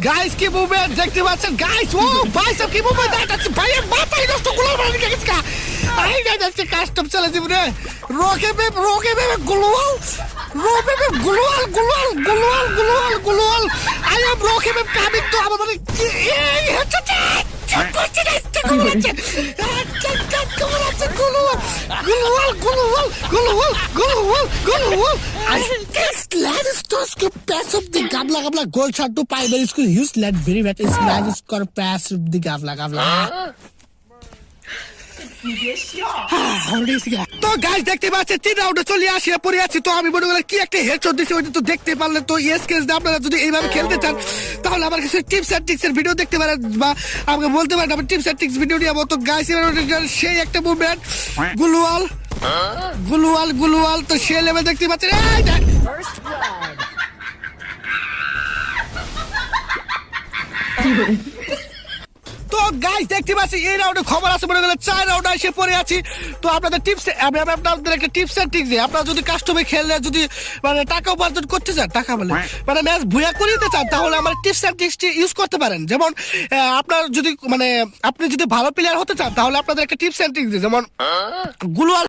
Guys কি movement দেখতে পাচ্ছেন গাইস, ও ভাই সব কি মুভমেন্ট দেখাচ্ছে ভাই, মাথায় নষ্ট গুলাল মারি গেছে কা। আই গাইস আজকে কাস্টম চলে যাবে রে, রকে বেবে গুলাল, রকে বেবে গুলাল গুলাল গুলাল গুলাল গুলাল। আই এম রকে বেবে কামিং তো আমাদের এই হচ্ছে করছে না গুলাল গুলাল গুলাল গুলাল গুলাল গুলাল। I this lad is just to pass up the gabla gold shot to primary school. Use lad very bad. It's lad is got to pass up the gabla. তো গাইস দেখতে পাচ্ছেন 3 রাউন্ডে চলে আসি পড়ে আছি। তো আমি মনে করলাম কি একটা হেডশট দিছি ওইটা তো দেখতে পারলেন। তো ইয়েস কেস আপনারা যদি এইভাবে খেলতে চান তাহলে আমার কাছে টিপস এন্ড ট্রিক্স এর ভিডিও দেখতে পারেন বা আমাকে বলতে পারেন আমি টিপস এন্ড ট্রিক্স ভিডিও নিয়ে তো গাইস সেই একটা মুভমেন্ট গুলওয়াল গুলওয়াল গুলওয়াল। তো সে লেভেল দেখতে পাচ্ছেন এই দেখ তো গাইস দেখতে পাচ্ছি এই রাউন্ডে খবর আছে মনে গেলে 4 রাউন্ড এসে পড়ে আছি। তো আপনাদের টিপস আমি আপনাদের একটা টিপস এন্ড ট্রিক্স দিই। আপনারা যদি কাস্টমে খেললে যদি মানে টাকা উপার্জন করতে চান, টাকা মানে ম্যাচ ভুয়া করিতে চান তাহলে আমার টিপস এন্ড ট্রিক্সটি ইউজ করতে পারেন। যেমন আপনার যদি মানে আপনি যদি ভালো প্লেয়ার হতে চান তাহলে আপনাদের একটা টিপস এন্ড ট্রিক্স দিই, যেমন গুলওয়াল